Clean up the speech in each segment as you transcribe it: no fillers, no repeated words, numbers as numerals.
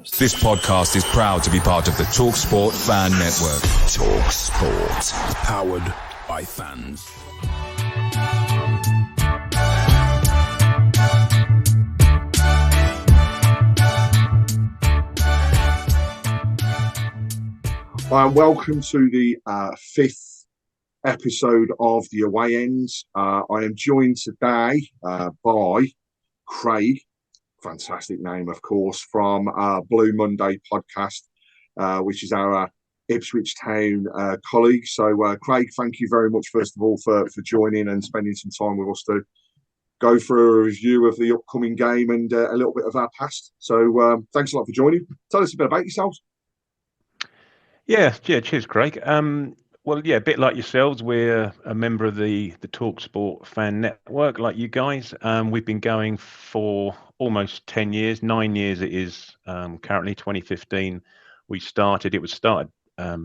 This podcast is proud to be part of the TalkSport Fan Network. TalkSport. Powered by fans. Welcome to the fifth episode of the Away Ends. I am joined today by Craig. Fantastic name, of course, from Blue Monday podcast, which is our Ipswich Town colleague. So, Craig, thank you very much, first of all, for joining and spending some time with us to go through a review of the upcoming game and a little bit of our past. So, thanks a lot for joining. Tell us a bit about yourselves. Yeah, cheers, Craig. Well, yeah, a bit like yourselves, we're a member of the TalkSport Fan Network, like you guys. We've been going for almost 10 years, 9 years it is currently, 2015 we started. It was started, a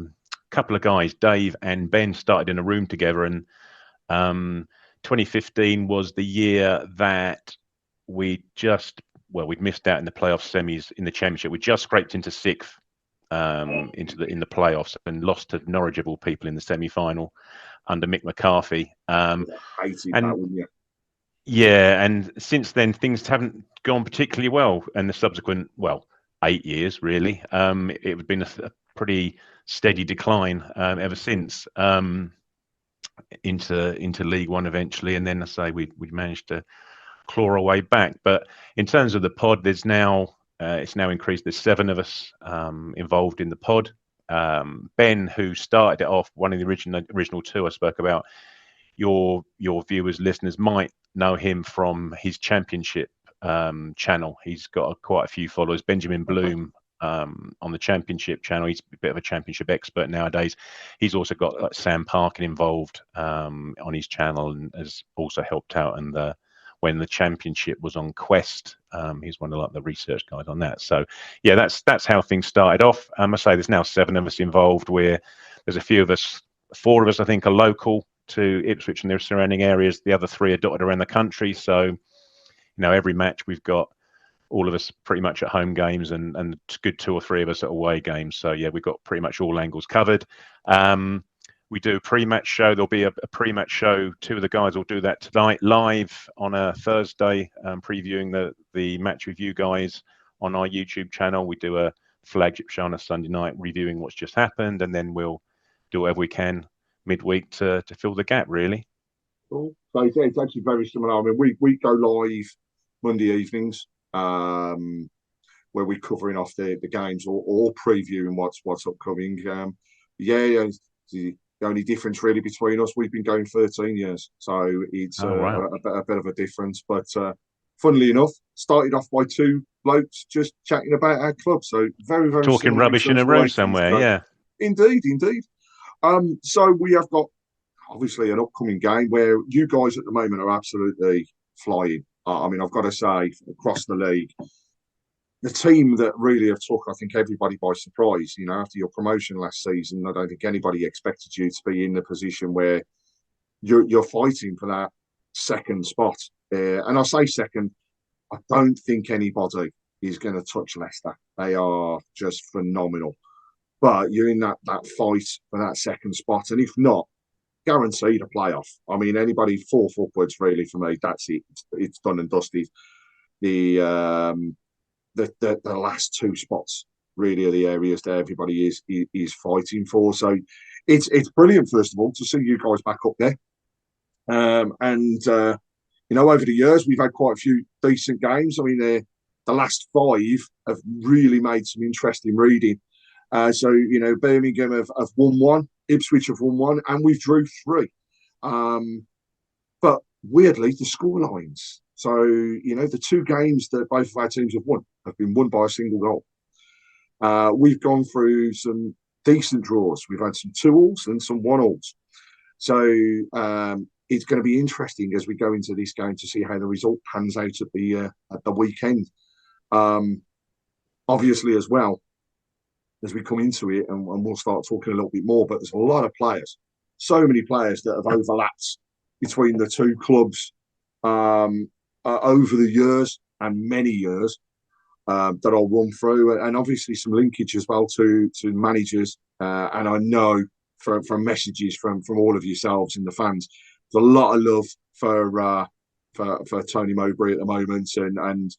couple of guys, Dave and Ben, started in a room together, and 2015 was the year that we'd missed out in the playoff semis in the championship. We just scraped into sixth. In the playoffs and lost to Norwich of all people in the semi-final under Mick McCarthy. And since then things haven't gone particularly well. And the subsequent 8 years really, it's been a pretty steady decline ever since into League One eventually, and then I say we managed to claw our way back. But in terms of the pod, there's now. It's now increased. There's 7 of us involved in the pod. Ben, who started it off, one of the original 2 I spoke about, your viewers, listeners might know him from his championship channel. He's got quite a few followers. Benjamin Bloom on the championship channel. He's a bit of a championship expert nowadays. He's also got Sam Parkin involved on his channel and has also helped out when the championship was on Quest. He's one of the research guys on that. So yeah, that's how things started off. I must say there's now 7 of us involved. There's a few of us, 4 of us I think are local to Ipswich and their surrounding areas. The other 3 are dotted around the country. So every match we've got all of us pretty much at home games and a good 2 or 3 of us at away games. So yeah, we've got pretty much all angles covered. We do a pre-match show. There'll be a pre-match show. 2 of the guys will do that tonight live on a Thursday, previewing the match with you guys on our YouTube channel. We do a flagship show on a Sunday night, reviewing what's just happened, and then we'll do whatever we can midweek to fill the gap, really. Cool. So it's actually very similar. I mean, we go live Monday evenings, where we're covering off the games or previewing what's upcoming. The only difference really between us, we've been going 13 years, so it's a bit of a difference. But funnily enough, started off by 2 blokes just chatting about our club. So very, very talking rubbish in a room somewhere. So, yeah, indeed. So we have got obviously an upcoming game where you guys at the moment are absolutely flying. I mean, I've got to say, across the league, the team that really have took, I think, everybody by surprise, after your promotion last season, I don't think anybody expected you to be in the position where you're fighting for that second spot. And I say second, I don't think anybody is going to touch Leicester. They are just phenomenal. But you're in that fight for that second spot. And if not, guaranteed a playoff. I mean, anybody 4th upwards, really, for me, that's it. It's done and dusted. The last 2 spots really are the areas that everybody is fighting for. So it's brilliant, first of all, to see you guys back up there. Over the years we've had quite a few decent games. I mean, the last 5 have really made some interesting reading. Birmingham have won 1, Ipswich have won 1, and we've drew 3. But weirdly, the score lines. So, the 2 games that both of our teams have been won by a single goal. We've gone through some decent draws. We've had some 2-alls and some 1-alls. So it's going to be interesting as we go into this game to see how the result pans out at the weekend. Obviously, as well, as we come into it, and we'll start talking a little bit more, but there's a lot of players, so many players that have overlapped between the 2 clubs over the years and many years. that I'll run through, and obviously some linkage as well to managers. And I know from messages from all of yourselves and the fans, there's a lot of love for Tony Mowbray at the moment, and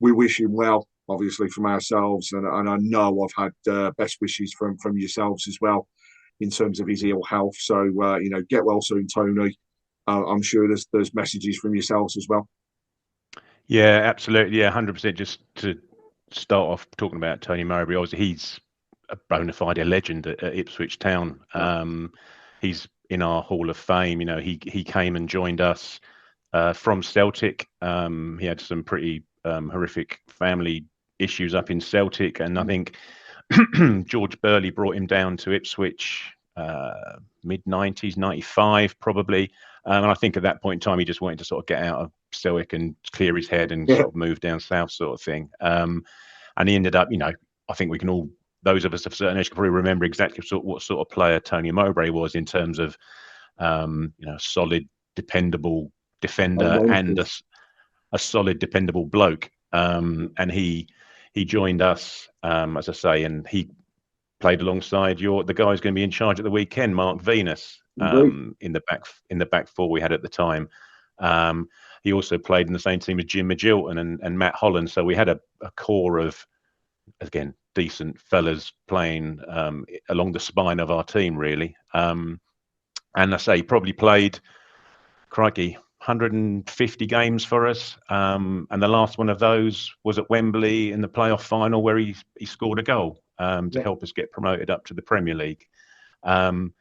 we wish him well, obviously from ourselves, and I know I've had best wishes from yourselves as well in terms of his ill health. So get well soon, Tony. I'm sure there's messages from yourselves as well. Yeah, absolutely. Yeah, 100%. Just to start off talking about Tony Mowbray, obviously he's a bona fide legend at Ipswich Town. He's in our Hall of Fame. He came and joined us from Celtic. He had some pretty horrific family issues up in Celtic, and I think George Burley brought him down to Ipswich mid-90s, 95 probably. And I think at that point in time, he just wanted to sort of get out of Celtic and clear his head and sort of move down south sort of thing. And he ended up, I think we can all, those of us of a certain age, can probably remember exactly what sort of player Tony Mowbray was in terms of, solid, dependable defender and a solid, dependable bloke. And he joined us, as I say, and he played alongside the guy who's going to be in charge at the weekend, Mark Venus, in the back four we had at the time. He also played in the same team as Jim McGilton and Matt Holland. So we had a core of, again, decent fellas playing along the spine of our team, really. And I say he probably played, crikey, 150 games for us. And the last one of those was at Wembley in the playoff final, where he scored a goal to help us get promoted up to the Premier League. And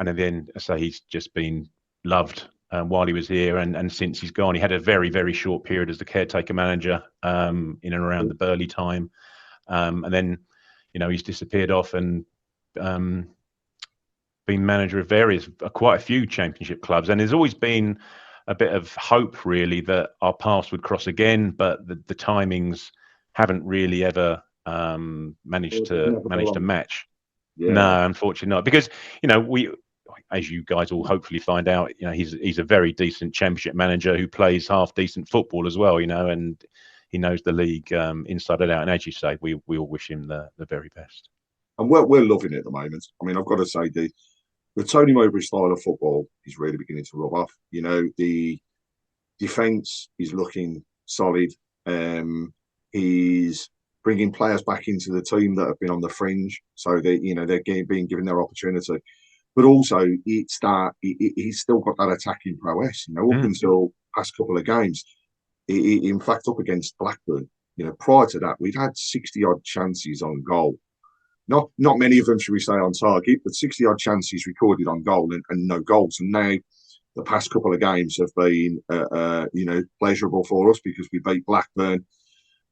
then, I say, he's just been loved while he was here, and since he's gone. He had a very, very short period as the caretaker manager in and around the Burley time. And then, he's disappeared off and been manager of quite a few championship clubs. And there's always been a bit of hope, really, that our paths would cross again, but the timings haven't really ever managed to match. Yeah. No, unfortunately not, because we, as you guys will hopefully find out, he's a very decent championship manager who plays half decent football as well, and he knows the league inside and out. And as you say, we all wish him the very best. And we're loving it at the moment. I mean, I've got to say, the Tony Mowbray style of football is really beginning to rub off. The defence is looking solid. He's bringing players back into the team that have been on the fringe, so they're being given their opportunity. But also, it's that he's still got that attacking prowess. Up until past couple of games, in fact, up against Blackburn, prior to that, we'd had 60 odd chances on goal. Not many of them, should we say, on target, but 60 odd chances recorded on goal and no goals. And now the past couple of games have been, pleasurable for us, because we beat Blackburn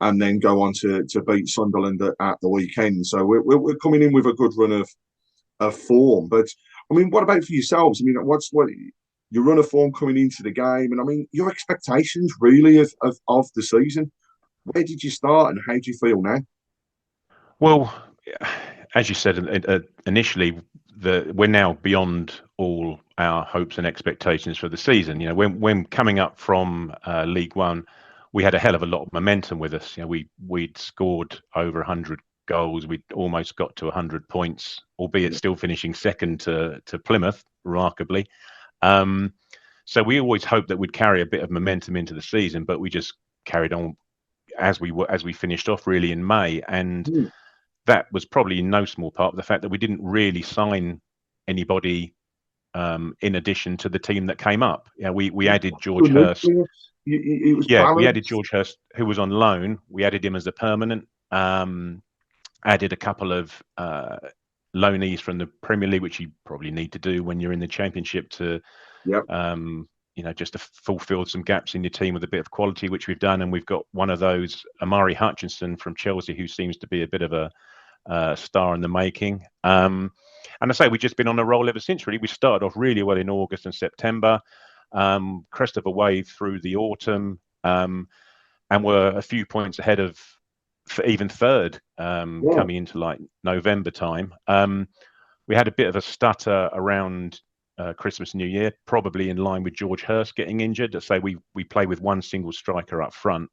and then go on to beat Sunderland at the weekend. So we're coming in with a good run of form. But I mean, what about for yourselves? I mean, what's your run of form coming into the game, and I mean your expectations really of the season? Where did you start, and how do you feel now? Well, as you said initially, we're now beyond all our hopes and expectations for the season. When coming up from League One, we had a hell of a lot of momentum with us. We'd scored over 100 goals. We'd almost got to 100 points, albeit still finishing second to Plymouth, remarkably. So we always hoped that we'd carry a bit of momentum into the season, but we just carried on as we finished off really in May. And that was probably in no small part of the fact that we didn't really sign anybody in addition to the team that came up. We added George Hurst. We added George Hurst, who was on loan. We added him as a permanent. Added a couple of loanees from the Premier League, which you probably need to do when you're in the Championship to, just to fulfil some gaps in your team with a bit of quality, which we've done. And we've got one of those, Amari Hutchinson from Chelsea, who seems to be a bit of a star in the making. And I say we've just been on a roll ever since, really. We started off really well in August and September, crest of a wave through the autumn, and were a few points ahead of even third coming into like November time. We had a bit of a stutter around Christmas, New Year, probably in line with George Hurst getting injured. So we play with one single striker up front,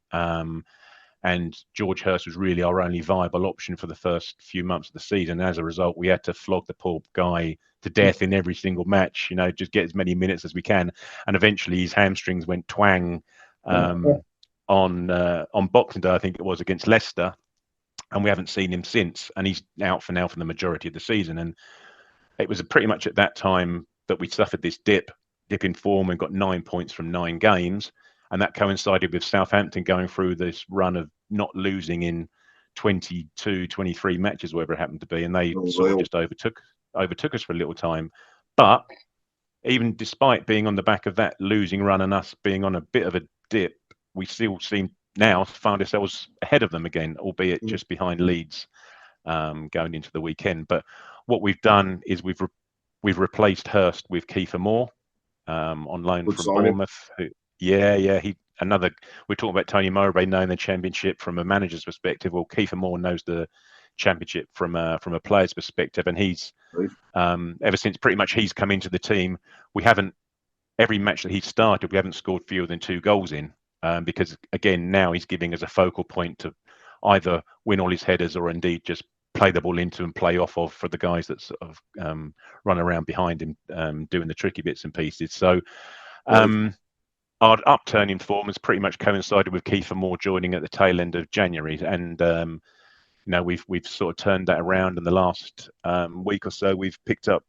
and George Hurst was really our only viable option for the first few months of the season. As a result, we had to flog the poor guy to death in every single match, just get as many minutes as we can. And eventually his hamstrings went twang on Boxing Day, I think it was, against Leicester. And we haven't seen him since. And he's out for the majority of the season. And it was pretty much at that time that we suffered this dip in form and got 9 points from 9 games. And that coincided with Southampton going through this run of not losing in 22, 23 matches, whatever it happened to be. And they sort of just overtook us for a little time. But even despite being on the back of that losing run and us being on a bit of a dip, we still seem now found ourselves ahead of them again, albeit just behind Leeds going into the weekend. But what we've done is we've replaced Hurst with Kiefer Moore on loan from Bournemouth. We're talking about Tony Mowbray knowing the Championship from a manager's perspective. Well, Kiefer Moore knows the Championship from a player's perspective, and he's ever since pretty much he's come into the team, every match that he's started, we haven't scored fewer than 2 goals in, because again now he's giving us a focal point to either win all his headers or indeed just play the ball into and play off of for the guys that sort of run around behind him, doing the tricky bits and pieces. So our upturn in form has pretty much coincided with Kiefer Moore joining at the tail end of January, and we've sort of turned that around in the last week or so. We've picked up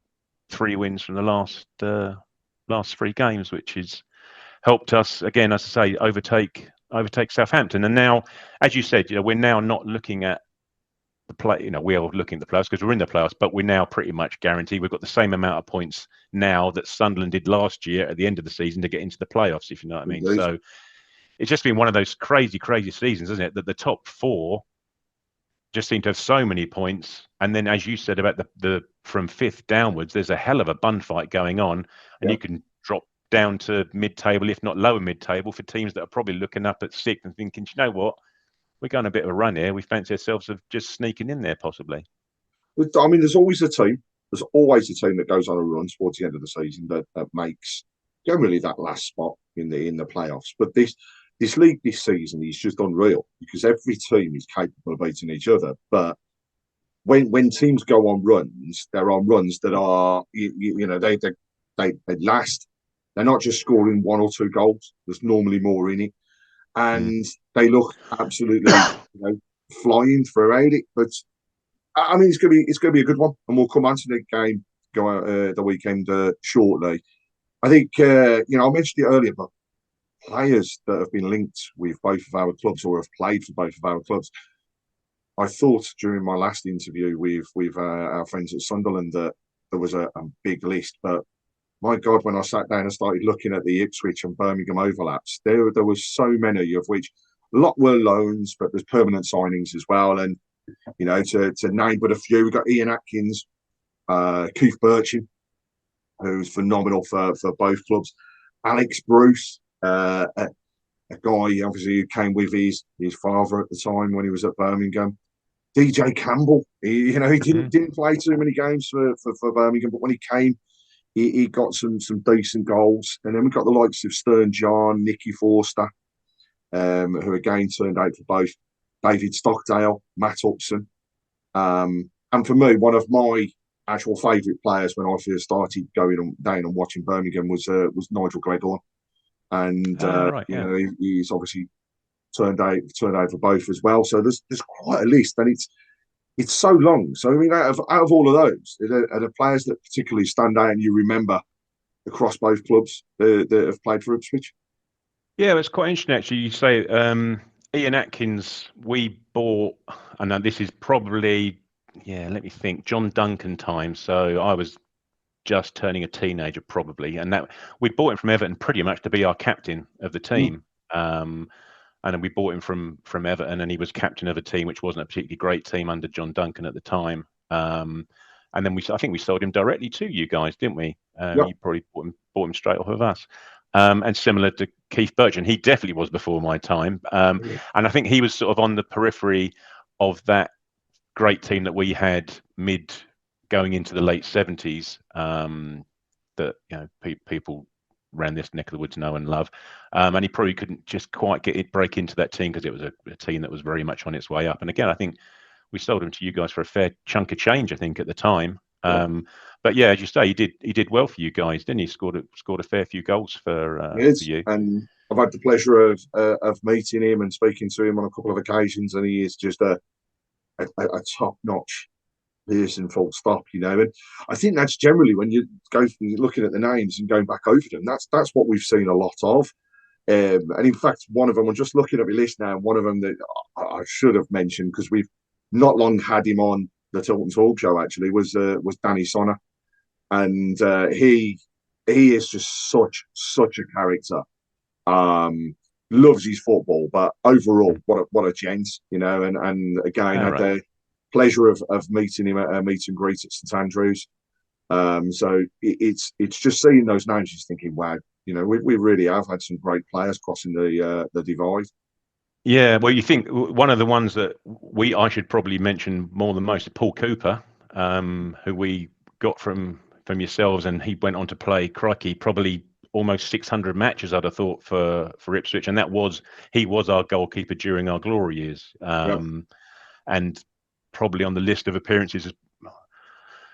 3 wins from the last 3 games, which has helped us again, as I say, overtake Southampton. And now, as you said, we're now not looking at the play. We are looking at the playoffs because we're in the playoffs, but we're now pretty much guaranteed. We've got the same amount of points now that Sunderland did last year at the end of the season to get into the playoffs, if you know what I mean. Indeed. So it's just been one of those crazy seasons, isn't it? That the top 4 just seem to have so many points, and then, as you said about the from 5th downwards, there's a hell of a bun fight going on, and you can drop down to mid-table, if not lower mid-table, for teams that are probably looking up at 6th and thinking, you know what, we're going a bit of a run here. We fancy ourselves of just sneaking in there, possibly. I mean, there's always a team that goes on a run towards the end of the season that makes generally that last spot in the playoffs. But this league this season is just unreal because every team is capable of beating each other. But when teams go on runs, they're on runs that are they last. They're not just scoring 1 or 2 goals. There's normally more in it, and they look absolutely flying throughout it. But I mean, it's gonna be a good one, and we'll come on to the game the weekend shortly. I think I mentioned it earlier, but players that have been linked with both of our clubs or have played for both of our clubs. I thought during my last interview with our friends at Sunderland that there was a big list, but my God, when I sat down and started looking at the Ipswich and Birmingham overlaps, there was so many, of which a lot were loans, but there's permanent signings as well. And to name but a few, we've got Ian Atkins, Keith Birching, who's phenomenal for both clubs, Alex Bruce, a guy obviously who came with his father at the time when he was at Birmingham. DJ Campbell, he didn't play too many games for Birmingham, but when he came, he got some decent goals. And then we've got the likes of Stern John, Nicky Forster, who again turned out for both. David Stockdale, Matt Upson. And for me, one of my actual favourite players when I first started going down and watching Birmingham was Nigel Gregor. And he's obviously turned out for both as well. So there's quite a list, and it's so long. So I mean, out of all of those, are the players that particularly stand out and you remember across both clubs that have played for Ipswich? Yeah, it's quite interesting actually. You say Ian Atkins, we bought, and this is probably, let me think, John Duncan time. So I was just turning a teenager probably, and that we bought him from Everton pretty much to be our captain of the team. And then we bought him from Everton, and he was captain of a team which wasn't a particularly great team under John Duncan at the time. And then I think we sold him directly to you guys, didn't we? You probably bought him straight off of us. And similar to Keith Birching, he definitely was before my time. And I think he was sort of on the periphery of that great team that we had going into the late 70s. That people around this neck of the woods know and love. And he probably couldn't just quite break into that team because it was a team that was very much on its way up. And again, I think we sold him to you guys for a fair chunk of change, I think, at the time. But yeah, as you say, he did well for you guys, didn't he? Scored a fair few goals for you. And I've had the pleasure of meeting him and speaking to him on a couple of occasions, and he is just a top-notch person, full stop, you know. And I think that's generally when you're looking at the names and going back over them, that's what we've seen a lot of. And in fact, one of them, I'm just looking at my list now, one of them that I should have mentioned, because we've not long had him on the Tilton Talk Show, actually, was Danny Sonner. And he is just such a character. Loves his football, but overall, what a gent, you know. And again, had the pleasure of meeting him at a meet and greet at St Andrews. So it's just seeing those names, just thinking, wow, you know, we really have had some great players crossing the divide. Yeah, well, you think one of the ones that I should probably mention more than most is Paul Cooper, who we got from yourselves, and he went on to play, crikey, probably almost 600 matches, I'd have thought, for Ipswich, and he was our goalkeeper during our glory years, and probably on the list of appearances,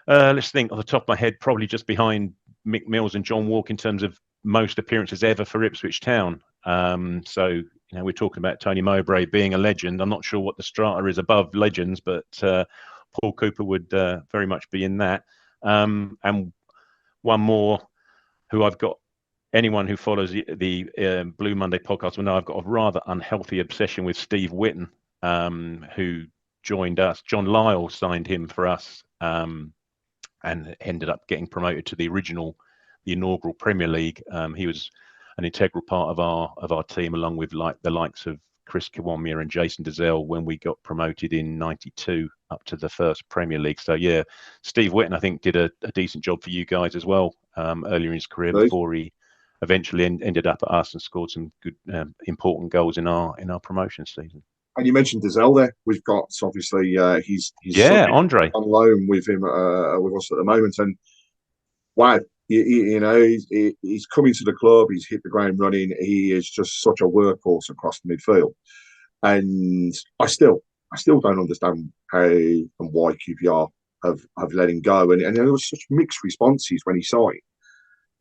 let's think, off the top of my head, probably just behind Mick Mills and John Walk in terms of most appearances ever for Ipswich Town. So, you know, we're talking about Tony Mowbray being a legend. I'm not sure what the strata is above legends, but Paul Cooper would very much be in that. And one more, who I've got, anyone who follows the Blue Monday podcast will know I've got a rather unhealthy obsession with Steve Whitten, who joined us. John Lyle signed him for us, and ended up getting promoted to the inaugural Premier League. He was an integral part of our team, along with the likes of Chris Kiwomya and Jason Dezelle when we got promoted in '92 up to the first Premier League. So yeah, Steve Whitten, I think, did a decent job for you guys as well earlier in his career, before he eventually ended up at us and scored some good important goals in our promotion season. And you mentioned Dezelle there. We've got, obviously, he's Andre on loan with him with us at the moment, and wow, you know, he's coming to the club. He's hit the ground running. He is just such a workhorse across the midfield, and I still don't understand how and why QPR have let him go. And there was such mixed responses when he signed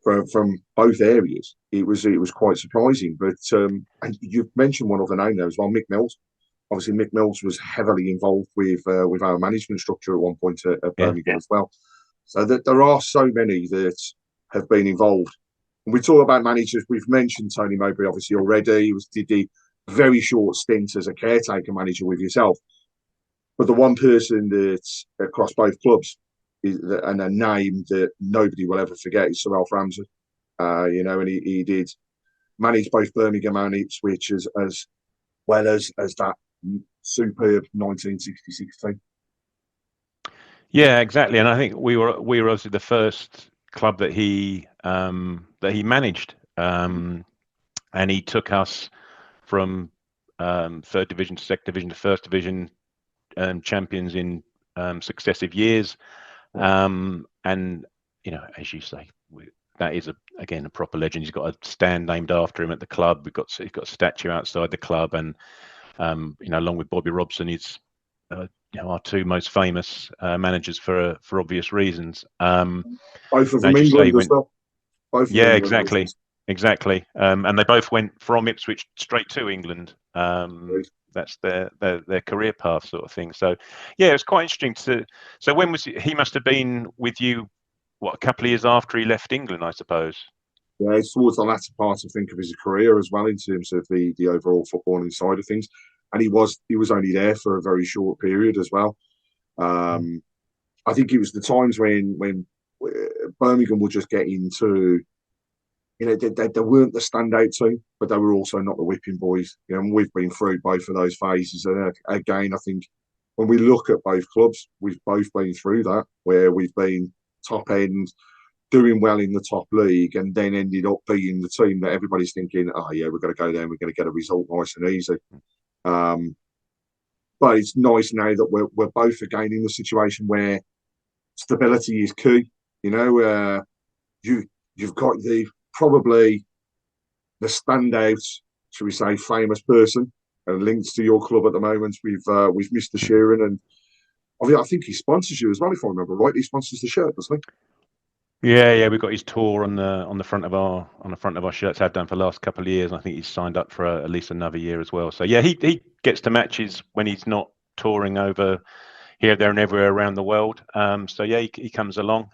from both areas. It was quite surprising. But and you've mentioned one other name there as well, Mick Mills. Obviously, Mick Mills was heavily involved with our management structure at one point at Birmingham as well. So that there are so many that have been involved. And we talk about managers. We've mentioned Tony Mowbray obviously already. He did a very short stint as a caretaker manager with yourself. But the one person that's across both clubs and a name that nobody will ever forget is Sir Alf Ramsey. You know, and he did manage both Birmingham and Ipswich as well as that superb 1966 team. Yeah, exactly. And I think we were obviously the first club that he managed, and he took us from third division to second division to first division, champions in successive years. And you know, as you say, that is again a proper legend. He's got a stand named after him at the club. He's got a statue outside the club, and you know, along with Bobby Robson, he's you know, our two most famous managers for obvious reasons. Both of them England as well. Yeah, exactly. And they both went from Ipswich straight to England. That's their career path, sort of thing. So yeah, it was quite interesting so when was he must have been with you, what, a couple of years after he left England, I suppose? Yeah, it's towards the latter part, I think, of his career as well, in terms of the overall footballing side of things. And he was only there for a very short period as well. I think it was the times when Birmingham would just get into, you know, they weren't the standout team, but they were also not the whipping boys. You know, and we've been through both of those phases. And again, I think when we look at both clubs, we've both been through that, where we've been top end, doing well in the top league, and then ended up being the team that everybody's thinking, oh yeah, we're going to go there and we're going to get a result nice and easy. But it's nice now that we're both again in the situation where stability is key. You know, you've got the probably the standout, should we say, famous person and links to your club at the moment with Mr. Sheeran, and I think he sponsors you as well, if I remember right. He sponsors the shirt, doesn't he? Yeah, we've got his tour on the front of our shirts. Have done for the last couple of years. And I think he's signed up for at least another year as well. So yeah, he gets to matches when he's not touring over here, there, and everywhere around the world. So yeah, he comes along.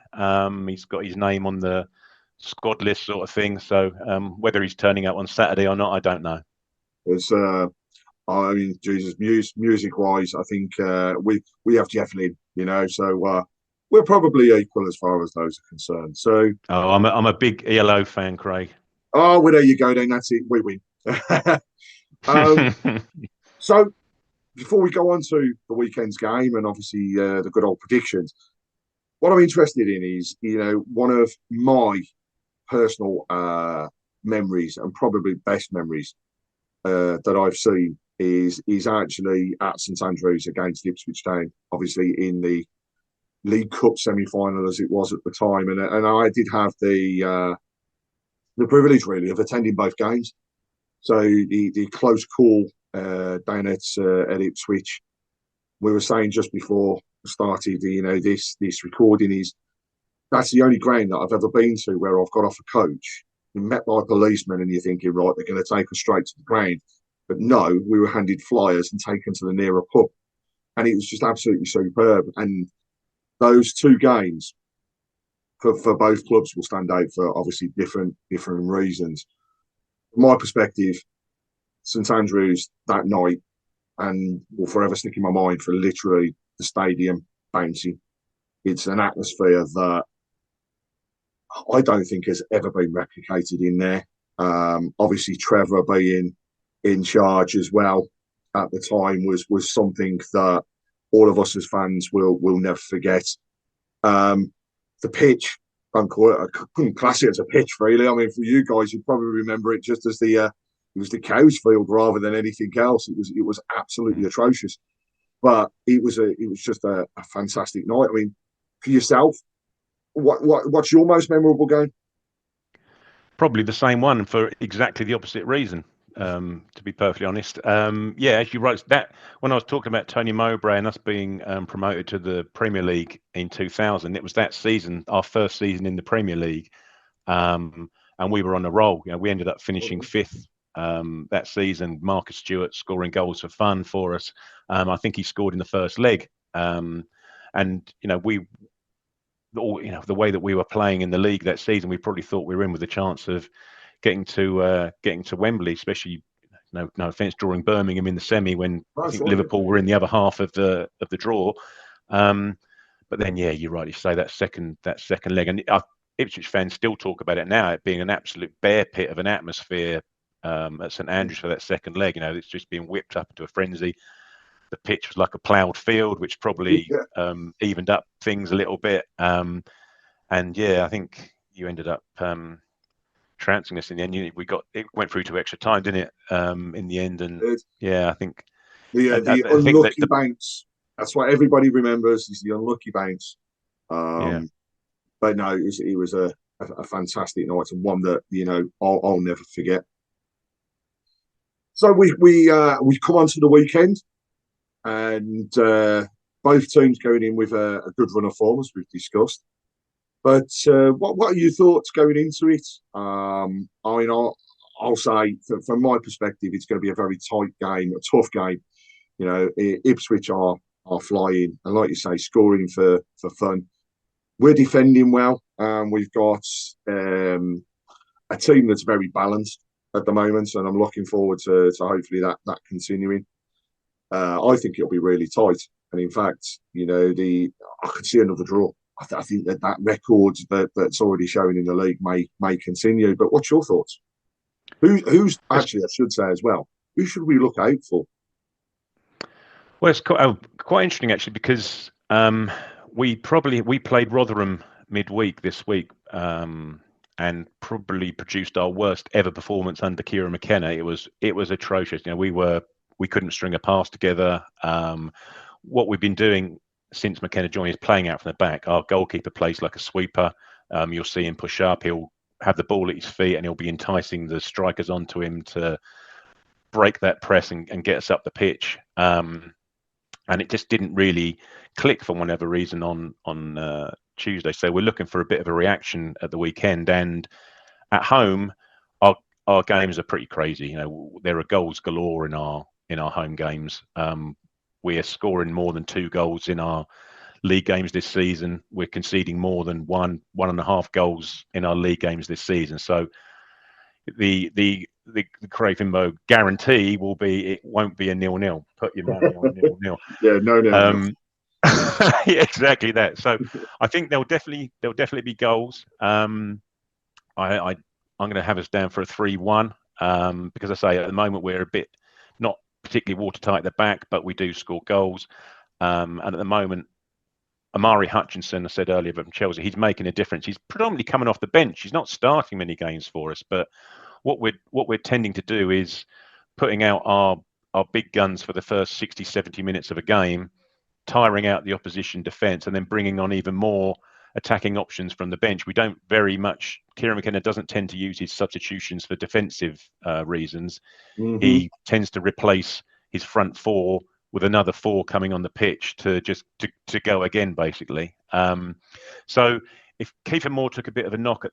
He's got his name on the squad list, sort of thing. So whether he's turning up on Saturday or not, I don't know. It's I mean, Jesus, music wise, I think we have Jeff Lynne, so we're probably equal as far as those are concerned. So, I'm a big ELO fan, Craig. oh, well, there you go. Then that's it. We win. So, before we go on to the weekend's game and obviously the good old predictions, what I'm interested in is, one of my personal memories and probably best memories that I've seen is actually at St Andrews against Ipswich Town, obviously in the League Cup semi-final as it was at the time, and I did have the privilege really of attending both games. So the close call down at Ipswich, we were saying just before we started, this recording is that's the only ground that I've ever been to where I've got off a coach, been met by policemen, and you're thinking, right, they're going to take us straight to the ground. But no, we were handed flyers and taken to the nearer pub. And it was just absolutely superb. And those two games for both clubs will stand out for obviously different reasons. From my perspective, St Andrews that night and will forever stick in my mind for literally the stadium bouncing. It's an atmosphere that I don't think has ever been replicated in there. Obviously, Trevor being in charge as well at the time was something that all of us as fans will never forget. The pitch, I couldn't class it as a pitch, really. I mean, for you guys, you probably remember it just as it was the cows field rather than anything else. It was absolutely atrocious, but it was just a fantastic night. I mean, for yourself, what's your most memorable game? Probably the same one for exactly the opposite reason. To be perfectly honest, as you wrote that when I was talking about Tony Mowbray and us being promoted to the Premier League in 2000, it was that season, our first season in the Premier League, and we were on a roll. We ended up finishing fifth that season. Marcus Stewart scoring goals for fun for us. I think he scored in the first leg, and the way that we were playing in the league that season, we probably thought we were in with a chance of getting to Wembley, especially no offence, drawing Birmingham in the semi when I think Liverpool were in the other half of the draw. But then, you rightly say that second leg, and Ipswich fans still talk about it now, it being an absolute bear pit of an atmosphere at St Andrews for that second leg. It's just been whipped up into a frenzy. The pitch was like a ploughed field, which probably evened up things a little bit. I think you ended up trouncing us in the end. It went through to extra time, didn't it? In the end, and I think the unlucky bounce. That's what everybody remembers is the unlucky bounce. But no, it was a fantastic night and one that I'll never forget. So we come on to the weekend, and both teams going in with a good run of form as we've discussed. But what are your thoughts going into it? I mean, I'll say from my perspective, it's going to be a very tight game, a tough game. Ipswich are flying, and like you say, scoring for fun. We're defending well. We've got a team that's very balanced at the moment, and I'm looking forward to hopefully that continuing. I think it'll be really tight, and in fact, I could see another draw. I think that record that's already showing in the league may continue. But what's your thoughts? Who's actually, I should say as well, who should we look out for? Well, it's quite interesting actually, because we played Rotherham midweek this week, and probably produced our worst ever performance under Kieran McKenna. It was atrocious. We couldn't string a pass together. What we've been doing since McKenna joined is playing out from the back. Our goalkeeper plays like a sweeper. You'll see him push up. He'll have the ball at his feet, and he'll be enticing the strikers onto him to break that press and get us up the pitch. And it just didn't really click for whatever reason on Tuesday. So we're looking for a bit of a reaction at the weekend. And at home, our games are pretty crazy. You know, there are goals galore in our home games. We are scoring more than 2 goals in our league games this season. We're conceding more than 1.5 goals in our league games this season. So the Craig Fimbo guarantee will be it won't be a 0-0. Put your money on 0-0. Yeah, no. Yeah, exactly that. So I think there'll definitely be goals. I'm going to have us down for a 3-1 because I say at the moment we're a bit not particularly watertight at the back, but we do score goals. And at the moment, Amari Hutchinson, I said earlier from Chelsea, he's making a difference. He's predominantly coming off the bench. He's not starting many games for us, but what we're tending to do is putting out our big guns for the first 60, 70 minutes of a game, tiring out the opposition defence, and then bringing on even more attacking options from the bench. We don't very much. Kieran McKenna doesn't tend to use his substitutions for defensive reasons. Mm-hmm. He tends to replace his front 4 with another 4 coming on the pitch to go again, basically. So if Kiefer Moore took a bit of a knock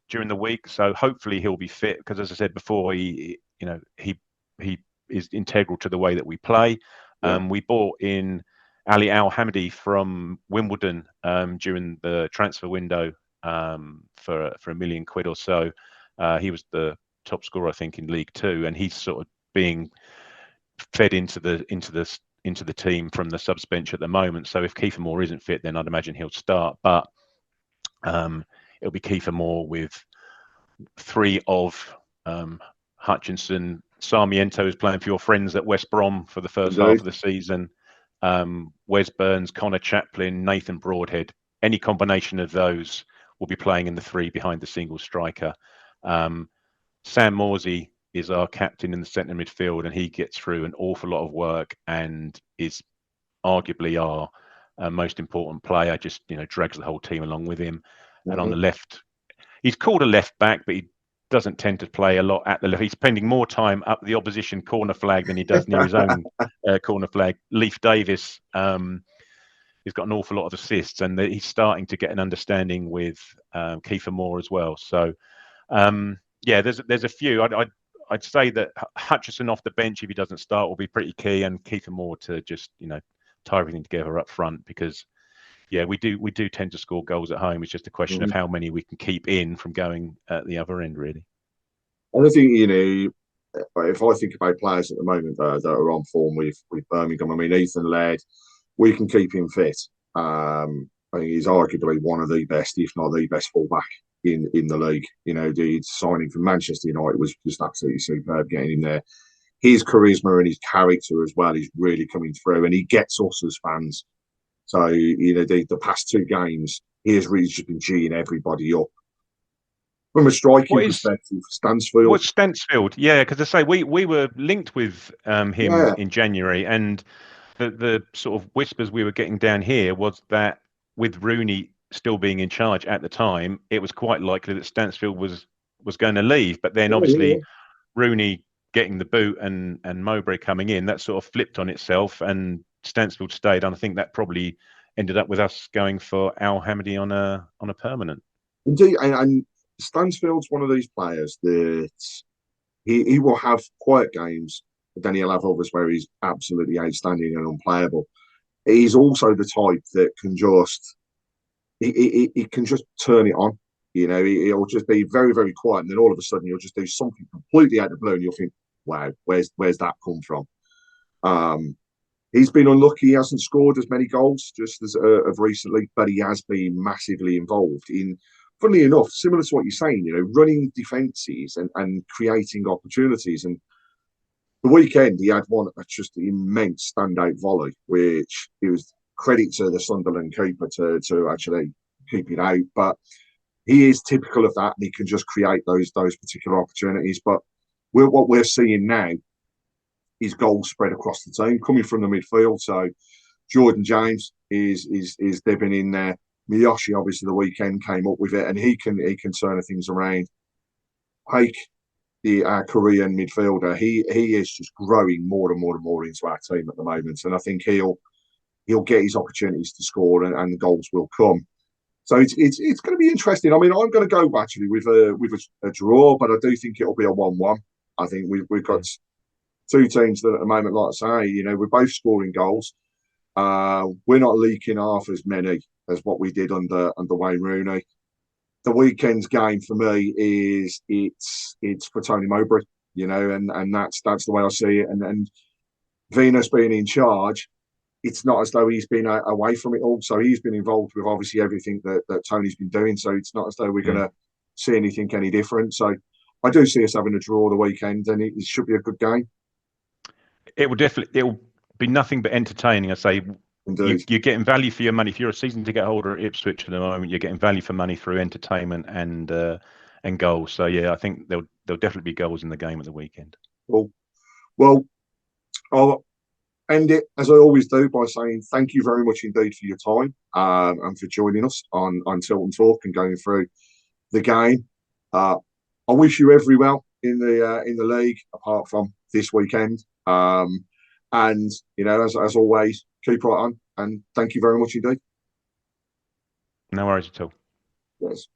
during the week, so hopefully he'll be fit because, as I said before, he is integral to the way that we play. Yeah. We bought in Ali Al Hamidi from Wimbledon during the transfer window for £1 million or so. He was the top scorer, I think, in League Two, and he's sort of being fed into the team from the subs bench at the moment. So if Kiefer Moore isn't fit, then I'd imagine he'll start. But it'll be Kiefer Moore with 3 of Hutchinson. Sarmiento is playing for your friends at West Brom for the first half of the season. Wes Burns, Connor Chaplin, Nathan Broadhead. Any combination of those will be playing in the 3 behind the single striker. Sam Morsey is our captain in the centre midfield, and he gets through an awful lot of work and is arguably our most important player. Just drags the whole team along with him. Mm-hmm. And on the left, he's called a left back, but he doesn't tend to play a lot at the left. He's spending more time up the opposition corner flag than he does near his own corner flag. Leif Davis, he's got an awful lot of assists, and he's starting to get an understanding with Kiefer Moore as well. So, yeah, there's a few. I'd say that Hutchison off the bench, if he doesn't start, will be pretty key, and Kiefer Moore to just tie everything together up front because. Yeah, we do tend to score goals at home. It's just a question of how many we can keep in from going at the other end, really. And I think, if I think about players at the moment that are on form with Birmingham, I mean, Ethan Laird, we can keep him fit. I think he's arguably one of the best, if not the best fullback in the league. The signing from Manchester United was just absolutely superb, getting him there. His charisma and his character as well is really coming through, and he gets us as fans. So, the past 2 games, he has really just been geeing everybody up. From a striking perspective, Stansfield. What's Stansfield? Yeah, because I say we were linked with him in January, and the sort of whispers we were getting down here was that with Rooney still being in charge at the time, it was quite likely that Stansfield was going to leave. But then obviously Rooney getting the boot and Mowbray coming in, that sort of flipped on itself, and Stansfield stayed, and I think that probably ended up with us going for Al Hamidi on a permanent. Indeed, and Stansfield's one of these players that he will have quiet games, but then he'll have others where he's absolutely outstanding and unplayable. He's also the type that can just he can just turn it on. He'll just be very, very quiet, and then all of a sudden he'll just do something completely out of the blue, and you'll think, "Wow, where's that come from?" He's been unlucky. He hasn't scored as many goals just as of recently, but he has been massively involved in, funnily enough, similar to what you're saying, running defences and creating opportunities. And the weekend, he had one just immense standout volley, which it was credit to the Sunderland keeper to actually keep it out. But he is typical of that, and he can just create those particular opportunities. But what we're seeing now is goals spread across the team coming from the midfield. So Jordan James is dipping in there. Miyoshi, obviously, the weekend came up with it, and he can turn things around. Hake, the Korean midfielder, he is just growing more and more and more into our team at the moment, and I think he'll get his opportunities to score, and the goals will come. So it's going to be interesting. I mean, I'm going to go actually with a draw, but I do think it'll be a 1-1. I think we've got two teams that at the moment, like I say, we're both scoring goals. We're not leaking half as many as what we did under Wayne Rooney. The weekend's game for me is it's for Tony Mowbray, and that's the way I see it. And Venus being in charge, it's not as though he's been away from it all. So he's been involved with obviously everything that Tony's been doing. So it's not as though we're going to see anything any different. So I do see us having a draw the weekend, and it should be a good game. It will be nothing but entertaining. I say, you're getting value for your money. If you're a season ticket holder at Ipswich at the moment, you're getting value for money through entertainment and goals. So yeah, I think there'll definitely be goals in the game at the weekend. Cool. Well, I'll end it as I always do by saying thank you very much indeed for your time and for joining us on Tilton Talk and going through the game. I wish you every well in the league apart from this weekend. And as always, keep right on, and thank you very much indeed. No worries at all. Yes.